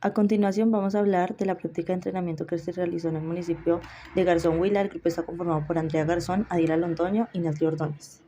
A continuación vamos a hablar de la práctica de entrenamiento que se realizó en el municipio de Garzón Huila. El grupo está conformado por Andrea Garzón, Adila Londoño y Nesli Ordóñez.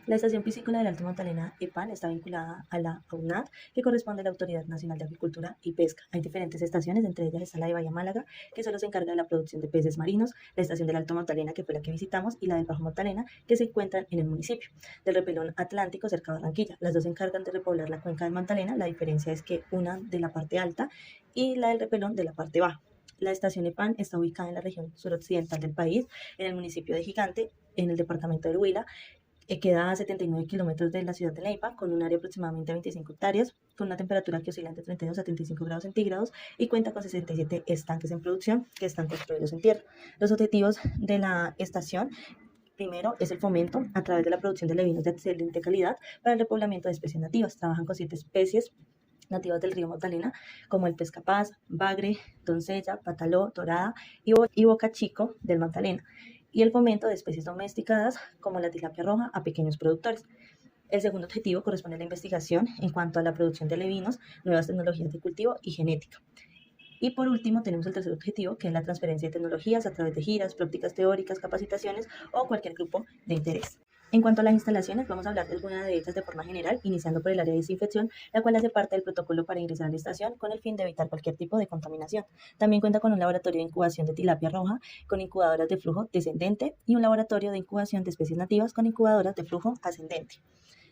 La Estación Piscícola del Alto Magdalena, EPAN, está vinculada a la AUNAT, que corresponde a la Autoridad Nacional de Agricultura y Pesca. Hay diferentes estaciones, entre ellas está la de Bahía Málaga, que solo se encarga de la producción de peces marinos, la Estación del Alto Magdalena, que fue la que visitamos, y la del Bajo Magdalena, que se encuentran en el municipio del Repelón Atlántico, cerca de Barranquilla. Las dos se encargan de repoblar la cuenca del Magdalena. La diferencia es que una de la parte alta y la del Repelón de la parte baja. La estación EPAN está ubicada en la región suroccidental del país, en el municipio de Gigante, en el departamento del Huila. Queda a 79 kilómetros de la ciudad de Neiva, con un área aproximadamente de 25 hectáreas, con una temperatura que oscila entre 32 a 35 grados centígrados y cuenta con 67 estanques en producción que están construidos en tierra. Los objetivos de la estación: primero, es el fomento a través de la producción de levinos de excelente calidad para el repoblamiento de especies nativas. Trabajan con 7 especies nativas del río Magdalena, como el pescapaz, bagre, doncella, pataló, dorada y boca chico del Magdalena, y el fomento de especies domesticadas como la tilapia roja a pequeños productores. El segundo objetivo corresponde a la investigación en cuanto a la producción de levinos, nuevas tecnologías de cultivo y genética. Y por último tenemos el tercer objetivo, que es la transferencia de tecnologías a través de giras, prácticas teóricas, capacitaciones o cualquier grupo de interés. En cuanto a las instalaciones, vamos a hablar de algunas de ellas de forma general, iniciando por el área de desinfección, la cual hace parte del protocolo para ingresar a la estación con el fin de evitar cualquier tipo de contaminación. También cuenta con un laboratorio de incubación de tilapia roja con incubadoras de flujo descendente y un laboratorio de incubación de especies nativas con incubadoras de flujo ascendente.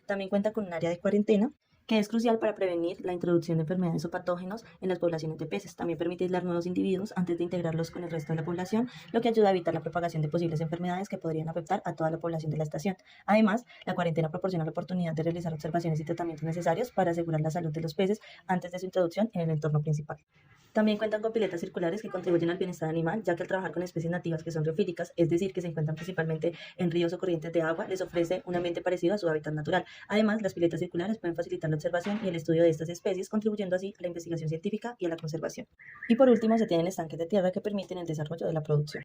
También cuenta con un área de cuarentena, que es crucial para prevenir la introducción de enfermedades o patógenos en las poblaciones de peces. También permite aislar nuevos individuos antes de integrarlos con el resto de la población, lo que ayuda a evitar la propagación de posibles enfermedades que podrían afectar a toda la población de la estación. Además, la cuarentena proporciona la oportunidad de realizar observaciones y tratamientos necesarios para asegurar la salud de los peces antes de su introducción en el entorno principal. También cuentan con piletas circulares que contribuyen al bienestar animal, ya que al trabajar con especies nativas que son riofíticas, es decir, que se encuentran principalmente en ríos o corrientes de agua, les ofrece un ambiente parecido a su hábitat natural. Además, las piletas circulares pueden facilitar la observación y el estudio de estas especies, contribuyendo así a la investigación científica y a la conservación. Y por último, se tienen estanques de tierra que permiten el desarrollo de la producción.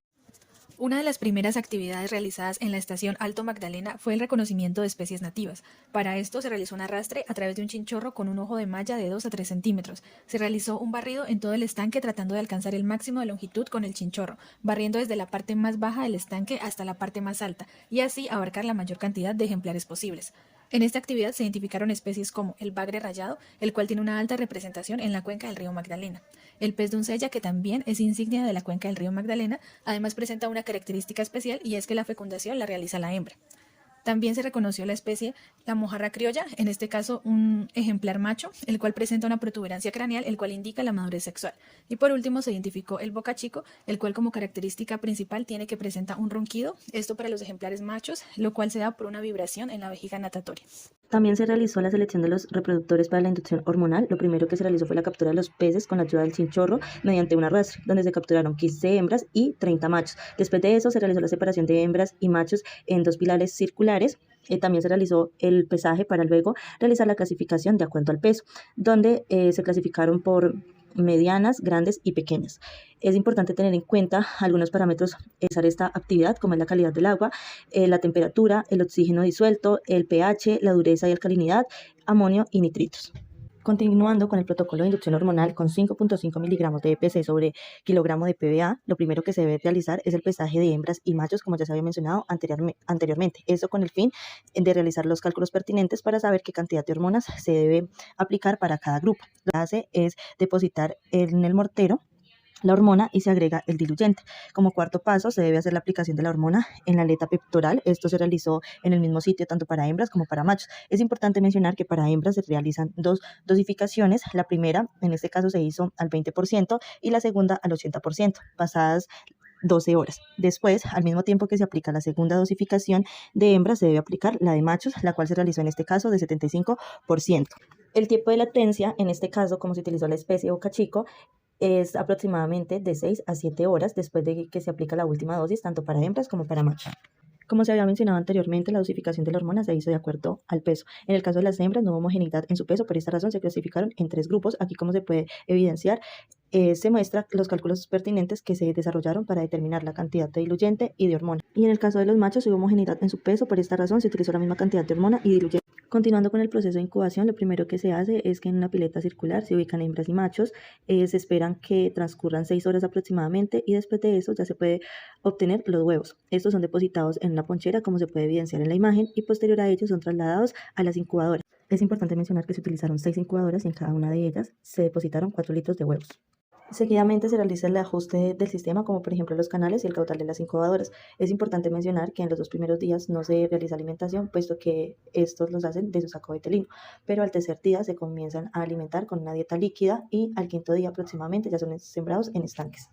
Una de las primeras actividades realizadas en la estación Alto Magdalena fue el reconocimiento de especies nativas. Para esto se realizó un arrastre a través de un chinchorro con un ojo de malla de 2 a 3 centímetros. Se realizó un barrido en todo el estanque tratando de alcanzar el máximo de longitud con el chinchorro, barriendo desde la parte más baja del estanque hasta la parte más alta, y así abarcar la mayor cantidad de ejemplares posibles. En esta actividad se identificaron especies como el bagre rayado, el cual tiene una alta representación en la cuenca del río Magdalena, el pez doncella, que también es insignia de la cuenca del río Magdalena. Además presenta una característica especial, y es que la fecundación la realiza la hembra. También se reconoció la especie la mojarra criolla, en este caso un ejemplar macho, el cual presenta una protuberancia craneal, el cual indica la madurez sexual. Y por último se identificó el boca chico, el cual como característica principal tiene que presenta un ronquido, esto para los ejemplares machos, lo cual se da por una vibración en la vejiga natatoria. También se realizó la selección de los reproductores para la inducción hormonal. Lo primero que se realizó fue la captura de los peces con la ayuda del chinchorro mediante un arrastre, donde se capturaron 15 hembras y 30 machos. Después de eso se realizó la separación de hembras y machos en 2 pilares circulares. También se realizó el pesaje para luego realizar la clasificación de acuerdo al peso, donde se clasificaron por medianas, grandes y pequeñas. Es importante tener en cuenta algunos parámetros para esta actividad, como es la calidad del agua, la temperatura, el oxígeno disuelto, el pH, la dureza y alcalinidad, amonio y nitritos. Continuando con el protocolo de inducción hormonal con 5.5 miligramos de EPC sobre kilogramo de PBA, lo primero que se debe realizar es el pesaje de hembras y machos, como ya se había mencionado anteriormente. Esto con el fin de realizar los cálculos pertinentes para saber qué cantidad de hormonas se debe aplicar para cada grupo. Lo que hace es depositar en el mortero la hormona y se agrega el diluyente. Como cuarto paso, se debe hacer la aplicación de la hormona en la aleta pectoral. Esto se realizó en el mismo sitio tanto para hembras como para machos. Es importante mencionar que para hembras se realizan 2 dosificaciones. La primera, en este caso, se hizo al 20% y la segunda al 80%, pasadas 12 horas. Después, al mismo tiempo que se aplica la segunda dosificación de hembras, se debe aplicar la de machos, la cual se realizó en este caso de 75%. El tiempo de latencia, en este caso, como se utilizó la especie boca chico, es aproximadamente de 6 a 7 horas después de que se aplica la última dosis, tanto para hembras como para machos. Como se había mencionado anteriormente, la dosificación de la hormona se hizo de acuerdo al peso. En el caso de las hembras no hubo homogeneidad en su peso, por esta razón se clasificaron en 3 grupos. Aquí, como se puede evidenciar, se muestra los cálculos pertinentes que se desarrollaron para determinar la cantidad de diluyente y de hormona. Y en el caso de los machos hubo homogeneidad en su peso, por esta razón se utilizó la misma cantidad de hormona y diluyente. Continuando con el proceso de incubación, lo primero que se hace es que en una pileta circular se ubican hembras y machos, se esperan que transcurran 6 horas aproximadamente y después de eso ya se puede obtener los huevos. Estos son depositados en una ponchera como se puede evidenciar en la imagen y posterior a ellos son trasladados a las incubadoras. Es importante mencionar que se utilizaron 6 incubadoras y en cada una de ellas se depositaron 4 litros de huevos. Seguidamente se realiza el ajuste del sistema, como por ejemplo los canales y el caudal de las incubadoras. Es importante mencionar que en los 2 primeros días no se realiza alimentación, puesto que estos los hacen de su saco vetelino, pero al tercer día se comienzan a alimentar con una dieta líquida y al quinto día aproximadamente ya son sembrados en estanques.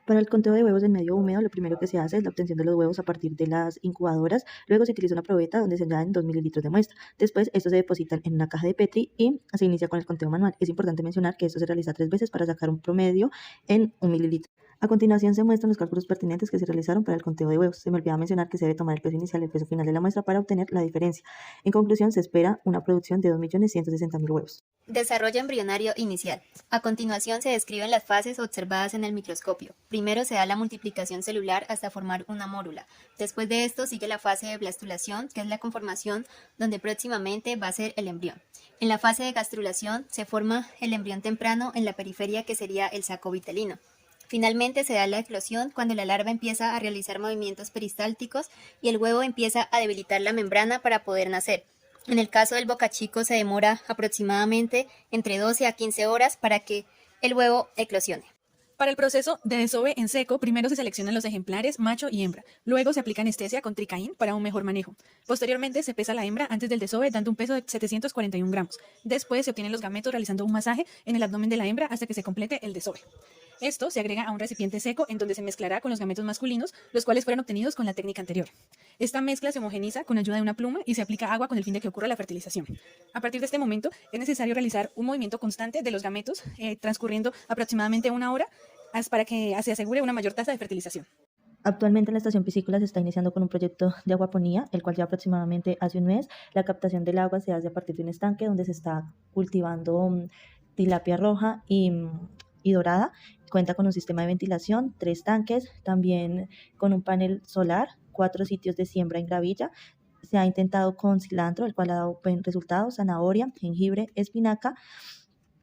Para el conteo de huevos en medio húmedo, lo primero que se hace es la obtención de los huevos a partir de las incubadoras. Luego se utiliza una probeta donde se añaden 2 mililitros de muestra. Después, estos se depositan en una caja de Petri y se inicia con el conteo manual. Es importante mencionar que esto se realiza 3 veces para sacar un promedio en 1 mililitro. A continuación se muestran los cálculos pertinentes que se realizaron para el conteo de huevos. Se me olvidaba mencionar que se debe tomar el peso inicial y el peso final de la muestra para obtener la diferencia. En conclusión, se espera una producción de 2.160.000 huevos. Desarrollo embrionario inicial. A continuación se describen las fases observadas en el microscopio. Primero se da la multiplicación celular hasta formar una mórula. Después de esto sigue la fase de blastulación, que es la conformación donde próximamente va a ser el embrión. En la fase de gastrulación se forma el embrión temprano en la periferia, que sería el saco vitelino. Finalmente se da la eclosión, cuando la larva empieza a realizar movimientos peristálticos y el huevo empieza a debilitar la membrana para poder nacer. En el caso del bocachico se demora aproximadamente entre 12 a 15 horas para que el huevo eclosione. Para el proceso de desove en seco, primero se seleccionan los ejemplares macho y hembra. Luego se aplica anestesia con tricaín para un mejor manejo. Posteriormente se pesa la hembra antes del desove dando un peso de 741 gramos. Después se obtienen los gametos realizando un masaje en el abdomen de la hembra hasta que se complete el desove. Esto se agrega a un recipiente seco en donde se mezclará con los gametos masculinos, los cuales fueron obtenidos con la técnica anterior. Esta mezcla se homogeniza con ayuda de una pluma y se aplica agua con el fin de que ocurra la fertilización. A partir de este momento es necesario realizar un movimiento constante de los gametos, transcurriendo aproximadamente 1 hora para que se asegure una mayor tasa de fertilización. Actualmente en la estación piscícola se está iniciando con un proyecto de acuaponía, el cual ya aproximadamente hace un mes. La captación del agua se hace a partir de un estanque donde se está cultivando tilapia roja y dorada. Cuenta con un sistema de ventilación, 3 tanques, también con un panel solar, 4 sitios de siembra en gravilla. Se ha intentado con cilantro, el cual ha dado buen resultado, zanahoria, jengibre, espinaca,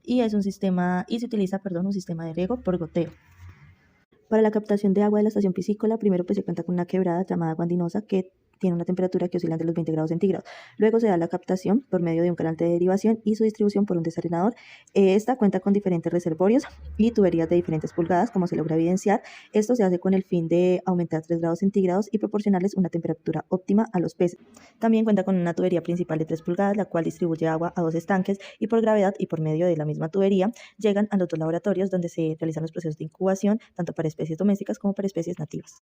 y se utiliza un sistema de riego por goteo. Para la captación de agua de la estación piscícola, primero se cuenta con una quebrada llamada Guandinosa que tiene una temperatura que oscila entre los 20 grados centígrados. Luego se da la captación por medio de un canal de derivación y su distribución por un desarenador. Esta cuenta con diferentes reservorios y tuberías de diferentes pulgadas, como se logra evidenciar. Esto se hace con el fin de aumentar 3 grados centígrados y proporcionarles una temperatura óptima a los peces. También cuenta con una tubería principal de 3 pulgadas, la cual distribuye agua a 2 estanques y por gravedad y por medio de la misma tubería llegan a los 2 laboratorios donde se realizan los procesos de incubación, tanto para especies domésticas como para especies nativas.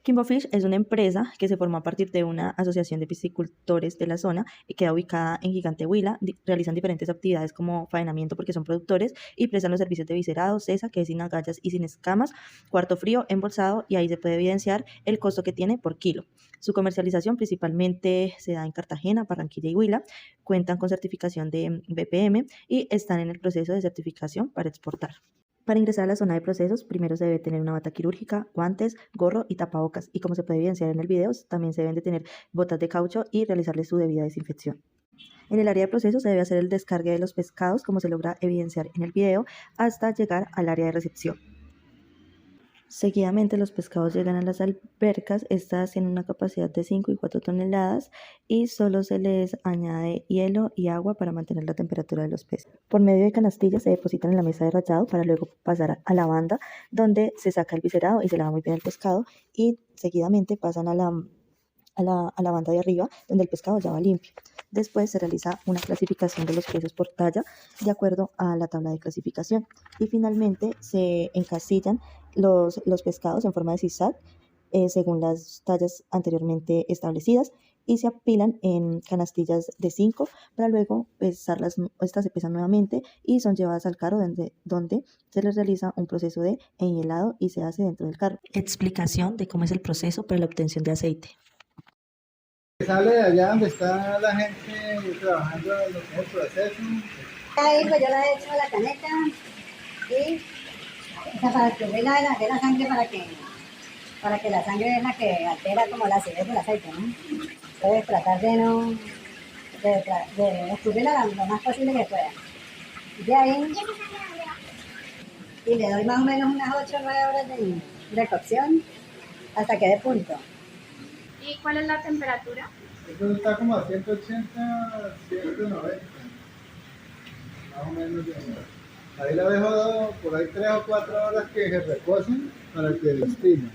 Kimbo Fish es una empresa que se formó a partir de una asociación de piscicultores de la zona y queda ubicada en Gigante Huila. Realizan diferentes actividades como faenamiento porque son productores y prestan los servicios de viscerado, cesa, que es sin agallas y sin escamas, cuarto frío, embolsado, y ahí se puede evidenciar el costo que tiene por kilo. Su comercialización principalmente se da en Cartagena, Barranquilla y Huila. Cuentan con certificación de BPM y están en el proceso de certificación para exportar. Para ingresar a la zona de procesos, primero se debe tener una bata quirúrgica, guantes, gorro y tapabocas. Y como se puede evidenciar en el video, también se deben de tener botas de caucho y realizarles su debida desinfección. En el área de procesos se debe hacer el descargue de los pescados, como se logra evidenciar en el video, hasta llegar al área de recepción. Seguidamente los pescados llegan a las albercas, estas tienen una capacidad de 5 y 4 toneladas y solo se les añade hielo y agua para mantener la temperatura de los peces. Por medio de canastillas se depositan en la mesa de rayado para luego pasar a la banda donde se saca el viscerado y se lava muy bien el pescado y seguidamente pasan a la banda de arriba donde el pescado ya va limpio. Después se realiza una clasificación de los peces por talla de acuerdo a la tabla de clasificación y finalmente se encasillan los pescados en forma de zigzag según las tallas anteriormente establecidas y se apilan en canastillas de 5 para luego pesarlas. Estas se pesan nuevamente y son llevadas al carro donde se les realiza un proceso de enhielado y se hace dentro del carro. Explicación de cómo es el proceso para la obtención de aceite. Sale de allá donde está la gente trabajando en lo que es el proceso. Ahí pues yo la he hecho a la caneca y para descubrir la sangre para que la sangre es la que altera como la acidez del aceite, ¿no? Entonces tratar de no de escurrirla lo más posible que pueda. De ahí, y le doy más o menos unas 8 o 9 horas de cocción hasta que dé punto. ¿Y cuál es la temperatura? Eso está como a 180, 190. Más o menos. Ahí lo dejo por ahí 3 o 4 horas que se reposen para que lo estilo.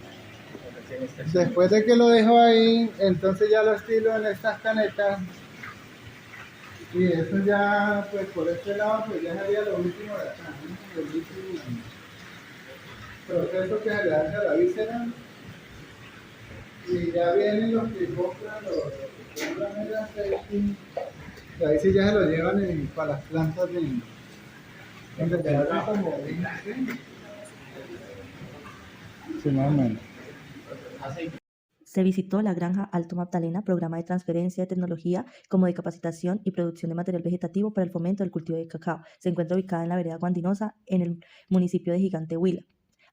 Después de que lo dejo ahí, entonces ya lo estilo en estas canetas. Y eso ya, pues por este lado, pues ya sería lo último de acá, ¿no? El último proceso que se le hace a la víscera. Y ya vienen los que compran, los que compran el aceite. Y ahí sí ya se lo llevan para las plantas donde quedaron como 20. Sí, más o menos. Se visitó la granja Alto Magdalena, programa de transferencia de tecnología como de capacitación y producción de material vegetativo para el fomento del cultivo de cacao. Se encuentra ubicada en la vereda Guandinosa, en el municipio de Gigante Huila.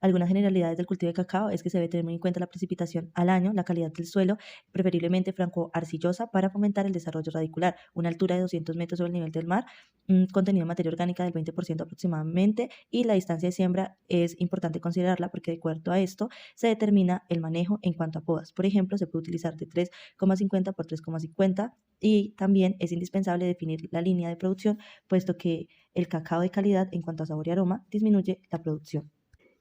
Algunas generalidades del cultivo de cacao es que se debe tener muy en cuenta la precipitación al año, la calidad del suelo, preferiblemente franco-arcillosa para fomentar el desarrollo radicular, una altura de 200 metros sobre el nivel del mar, un contenido de materia orgánica del 20% aproximadamente, y la distancia de siembra es importante considerarla porque de acuerdo a esto se determina el manejo en cuanto a podas. Por ejemplo, se puede utilizar de 3,50 por 3,50 y también es indispensable definir la línea de producción, puesto que el cacao de calidad en cuanto a sabor y aroma disminuye la producción.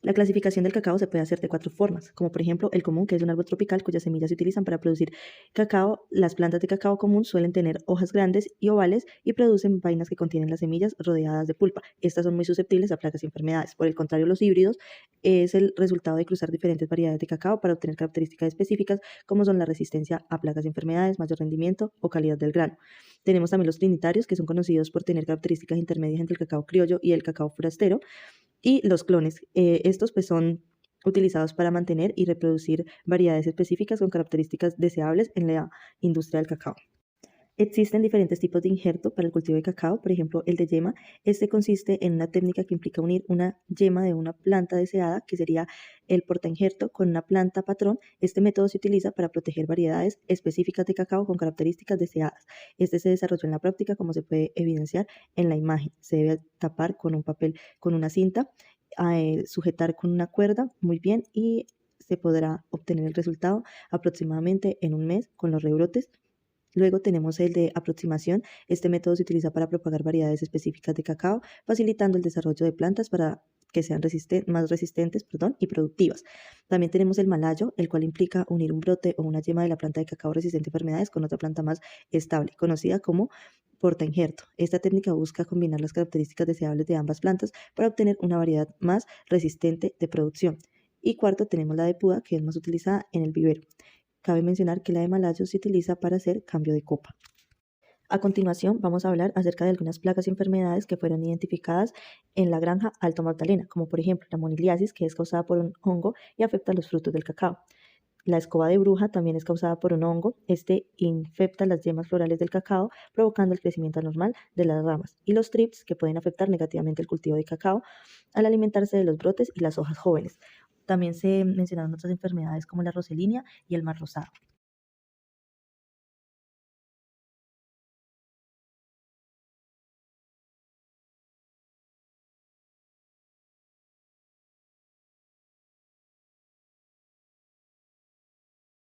La clasificación del cacao se puede hacer de 4 formas, como por ejemplo el común, que es un árbol tropical cuyas semillas se utilizan para producir cacao. Las plantas de cacao común suelen tener hojas grandes y ovales y producen vainas que contienen las semillas rodeadas de pulpa. Estas son muy susceptibles a plagas y enfermedades. Por el contrario, los híbridos es el resultado de cruzar diferentes variedades de cacao para obtener características específicas como son la resistencia a plagas y enfermedades, mayor rendimiento o calidad del grano. Tenemos también los trinitarios, que son conocidos por tener características intermedias entre el cacao criollo y el cacao forastero. Y los clones, estos pues son utilizados para mantener y reproducir variedades específicas con características deseables en la industria del cacao. Existen diferentes tipos de injerto para el cultivo de cacao, por ejemplo el de yema. Este consiste en una técnica que implica unir una yema de una planta deseada, que sería el portainjerto, con una planta patrón. Este método se utiliza para proteger variedades específicas de cacao con características deseadas. Este se desarrolló en la práctica, como se puede evidenciar en la imagen. Se debe tapar con un papel, con una cinta, sujetar con una cuerda muy bien y se podrá obtener el resultado aproximadamente en un mes con los rebrotes. Luego tenemos el de aproximación. Este método se utiliza para propagar variedades específicas de cacao, facilitando el desarrollo de plantas para que sean más resistentes y productivas. También tenemos el malayo, el cual implica unir un brote o una yema de la planta de cacao resistente a enfermedades con otra planta más estable, conocida como portainjerto. Esta técnica busca combinar las características deseables de ambas plantas para obtener una variedad más resistente de producción. Y cuarto, tenemos la de puda, que es más utilizada en el vivero. Cabe mencionar que la de malayo se utiliza para hacer cambio de copa. A continuación, vamos a hablar acerca de algunas plagas y enfermedades que fueron identificadas en la granja Alto Magdalena, como por ejemplo la moniliasis, que es causada por un hongo y afecta los frutos del cacao. La escoba de bruja también es causada por un hongo. Este infecta las yemas florales del cacao, provocando el crecimiento anormal de las ramas. Y los trips, que pueden afectar negativamente el cultivo de cacao al alimentarse de los brotes y las hojas jóvenes. También se mencionaron otras enfermedades como la roselinia y el mar rosado.